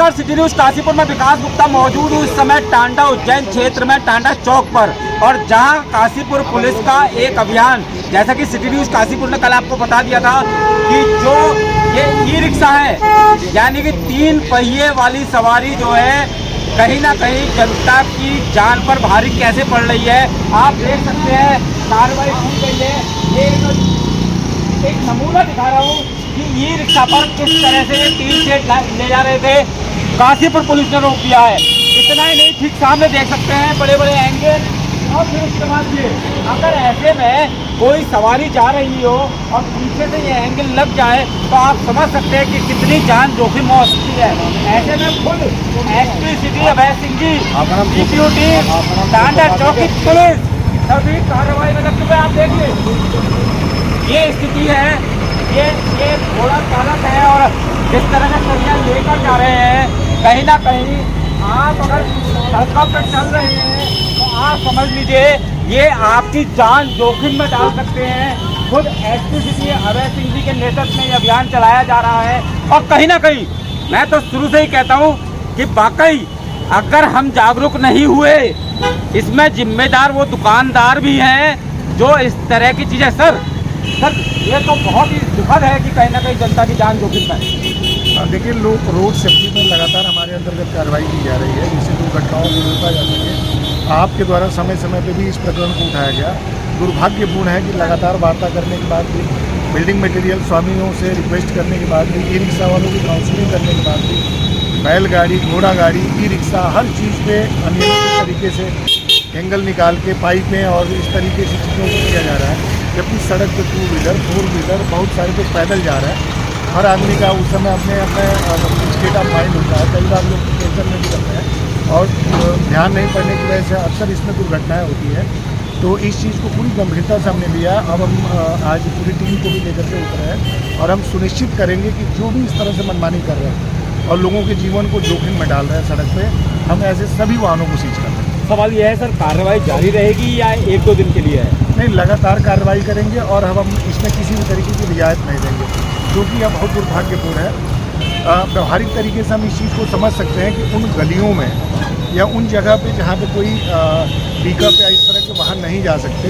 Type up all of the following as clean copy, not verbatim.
नमस्कार, city news Kashipur में विकास गुप्ता मौजूद हूँ इस समय टांडा उज्जैन क्षेत्र में टांडा चौक पर, और जहां काशीपुर पुलिस का एक अभियान, जैसा कि सिटी न्यूज काशीपुर ने कल आपको बता दिया था कि जो ये ई रिक्शा है, यानी कि 3 पहिए वाली सवारी जो है कहीं ना कहीं जनता की जान पर भारी कैसे पड़ रही है। आप देख सकते हैं कार्रवाई की गई है। ये एक नमूना दिखा रहा हूँ कि ई रिक्शा पर किस तरह से ये 3 सेट ले जा रहे थे, काशीपुर पुलिस ने रोक दिया है। इतना ही नहीं, ठीक सामने देख सकते हैं बड़े बड़े एंगल, और फिर उसके बाद ये अगर ऐसे में कोई सवारी जा रही हो और पीछे से ये एंगल लग जाए तो आप समझ सकते हैं कि कितनी जान जोखिम हो सकती है। ऐसे में खुद SP city Abhay Singh ji, deputy Tanda चौकी पुलिस सभी कार्रवाई में लगते हुए आप देखिए ये स्थिति है। ये थोड़ा चालक है और जिस तरह से सरिया लेकर जा रहे हैं, कहीं ना कहीं आप अगर सड़कों पर चल रहे हैं तो आप समझ लीजिए ये आपकी जान जोखिम में डाल सकते हैं। खुद एसपी सिटी अभय सिंह जी के नेतृत्व में ये अभियान चलाया जा रहा है। और कहीं ना कहीं मैं तो शुरू से ही कहता हूँ कि वाकई अगर हम जागरूक नहीं हुए, इसमें जिम्मेदार वो दुकानदार भी हैं जो इस तरह की चीज़ें। सर ये तो बहुत ही दुखद है कि कहीं ना कहीं जनता की जान जोखिम में है। देखिए, लोग रोड सेफ्टी में लगातार हमारे अंतर्गत कार्रवाई की जा रही है, जिससे दुर्घटनाओं को रोका जा सके। आपके द्वारा समय समय पर भी इस प्रकरण को उठाया गया। दुर्भाग्यपूर्ण है कि लगातार वार्ता करने के बाद भी, बिल्डिंग मटेरियल स्वामियों से रिक्वेस्ट करने के बाद भी, ई रिक्शा वालों की काउंसलिंग करने के बाद भी बैलगाड़ी, घोड़ा गाड़ी, ई रिक्शा हर चीज़ पे अनियमित तरीके से एंगल निकाल के पाइपें और इस तरीके से चीज़ों को किया जा रहा है। जबकि सड़क पर 2 व्हीलर 4 व्हीलर बहुत सारे लोग पैदल जा रहे हैं। हर आदमी का उस समय अपने स्टेट ऑफ माइंड होता है, कई बार लोग टेंशन में भी करते हैं और ध्यान नहीं पड़ने की वजह से अक्सर इसमें दुर्घटनाएं होती हैं। तो इस चीज़ को पूरी गंभीरता से हमने लिया। अब हम आज पूरी टीम को भी लेकर के उतरे हैं और हम सुनिश्चित करेंगे कि जो भी इस तरह से मनमानी कर रहे हैं और लोगों के जीवन को जोखिम में डाल रहे हैं सड़क पे, हम ऐसे सभी वाहनों को सीज कर रहे हैं। सवाल यह है सर, कार्रवाई जारी रहेगी या 1-2 दिन के लिए है? नहीं, लगातार कार्रवाई करेंगे और हम इसमें किसी भी तरीके की रियायत नहीं देंगे, क्योंकि यह बहुत दुर्भाग्यपूर्ण है। व्यवहारिक तरीके से हम इस चीज़ को समझ सकते हैं कि उन गलियों में या उन जगह पे जहाँ पे कोई पिकअप या इस तरह के वाहन नहीं जा सकते,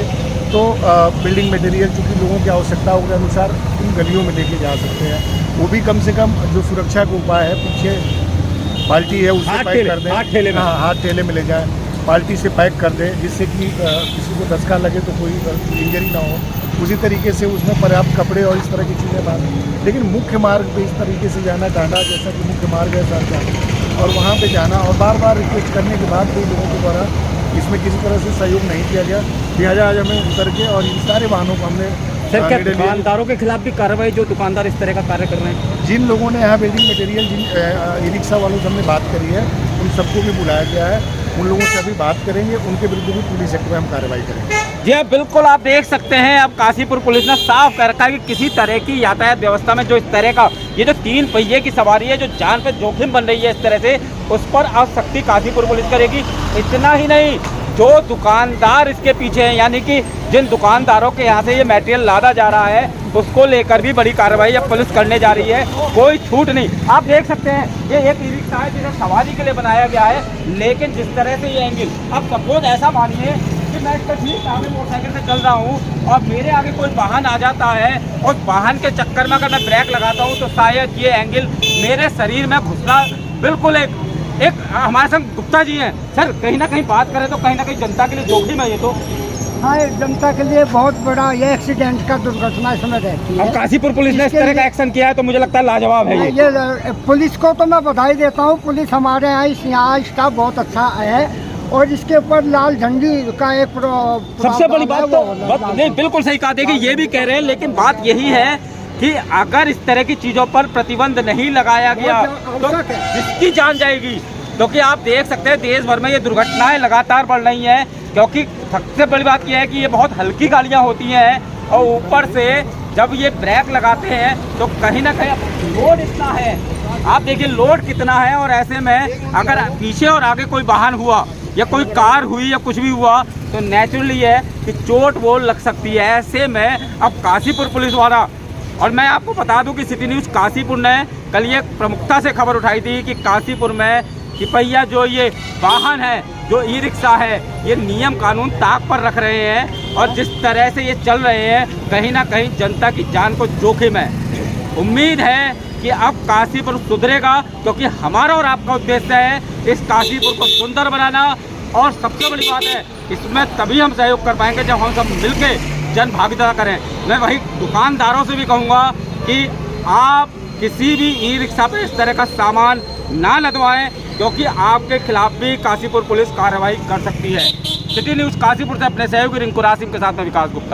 तो बिल्डिंग मटेरियल चूँकि लोगों की आवश्यकताओं के अनुसार उन गलियों में लेके जा सकते हैं। वो भी कम से कम जो सुरक्षा का उपाय है, पीछे बाल्टी है उससे पैक कर दें, हाथ ठेले में ले जाए, बाल्टी से पैक कर दें, जिससे कि किसी को धक्का लगे तो कोई इंजरी ना हो। उसी तरीके से उसमें पर्याप्त कपड़े और इस तरह की चीज़ें बांध। लेकिन मुख्य मार्ग पे इस तरीके से जाना, टांडा जैसा कि मुख्य मार्ग है सरकार, और वहाँ पे जाना और बार बार रिक्वेस्ट करने के बाद भी लोगों के द्वारा इसमें किसी तरह से सहयोग नहीं किया गया। लिहाजा आज हमें उतर के और इन सारे वाहनों को हमने दुकानदारों के खिलाफ भी कार्रवाई, जो दुकानदार इस तरह का कार्य कर रहे हैं, जिन लोगों ने यहाँ बिल्डिंग मटेरियल, जिन ई रिक्शा वालों से हमने बात करी है, उन सबको भी बुलाया गया है। उन लोगों से अभी बात करेंगे, उनके विरुद्ध भी पुलिस एक्ट में हम कार्रवाई करेंगे। जी हाँ, बिल्कुल आप देख सकते हैं अब काशीपुर पुलिस ने साफ कर रखा है कि किसी तरह की यातायात व्यवस्था में जो इस तरह का ये जो 3 पहिए की सवारी है, जो जान पे जोखिम बन रही है इस तरह से, उस पर अब सख्ती काशीपुर पुलिस करेगी। इतना ही नहीं, जो दुकानदार इसके पीछे हैं, यानी कि जिन दुकानदारों के यहाँ से ये मटेरियल लादा जा रहा है, उसको लेकर भी बड़ी कार्रवाई अब पुलिस करने जा रही है। कोई छूट नहीं। आप देख सकते हैं ये एक ई रिक्शा है जिसे सवारी के लिए बनाया गया है, लेकिन जिस तरह से ये एंगल, अब सपोज ऐसा मानिए कि मैं इसका ठीक आगे मोटरसाइकिल से चल रहा हूँ और मेरे आगे कोई वाहन आ जाता है और वाहन के चक्कर में अगर मैं ब्रेक लगाता हूँ तो शायद ये एंगल मेरे शरीर में घुसना बिल्कुल एक हमारे संग गुप्ता जी हैं। सर, कहीं ना कहीं बात करें तो कहीं ना कहीं जनता के लिए जोखिम है ये तो। हाँ, जनता के लिए बहुत बड़ा ये एक्सीडेंट का दुर्घटना इसमें रहती है। अब काशीपुर पुलिस ने इस तरह का एक्शन किया है तो मुझे लगता है लाजवाब है ये पुलिस को तो मैं बधाई देता हूँ। पुलिस हमारे यहाँ स्टाफ बहुत अच्छा है और इसके ऊपर लाल झंडी का एक सबसे बड़ी बात तो नहीं, बिल्कुल सही कहा। देखिए, ये भी कह रहे हैं, लेकिन बात यही है कि अगर इस तरह की चीज़ों पर प्रतिबंध नहीं लगाया गया तो इसकी जान जाएगी। क्योंकि आप देख सकते हैं देश भर में ये दुर्घटनाएं लगातार बढ़ रही हैं, क्योंकि सबसे बड़ी बात यह है कि ये बहुत हल्की गाड़ियां होती हैं और ऊपर से जब ये ब्रेक लगाते हैं तो कहीं ना कहीं लोड इतना है। आप देखिए लोड कितना है, और ऐसे में अगर पीछे और आगे कोई वाहन हुआ या कोई कार हुई या कुछ भी हुआ तो नेचुरली है कि चोट वो लग सकती है। ऐसे में अब काशीपुर पुलिस वाला और मैं आपको बता दूं कि सिटी न्यूज़ काशीपुर ने कल ये प्रमुखता से खबर उठाई थी कि काशीपुर में तिपैया जो ये वाहन है, जो ई रिक्शा है, ये नियम कानून ताक पर रख रहे हैं और जिस तरह से ये चल रहे हैं कहीं ना कहीं जनता की जान को जोखिम है। उम्मीद है कि अब काशीपुर सुधरेगा, क्योंकि हमारा और आपका उद्देश्य है इस काशीपुर को सुंदर बनाना। और सबसे बड़ी बात है, इसमें तभी हम सहयोग कर पाएंगे जब हम सब मिलके जन भागीदारी करें। मैं वही दुकानदारों से भी कहूँगा कि आप किसी भी ई रिक्शा पे इस तरह का सामान ना लदवाएं, क्योंकि आपके खिलाफ भी काशीपुर पुलिस कार्रवाई कर सकती है। सिटी न्यूज़ काशीपुर से अपने सहयोगी रिंकू रासिम के साथ में विकास गुप्ता।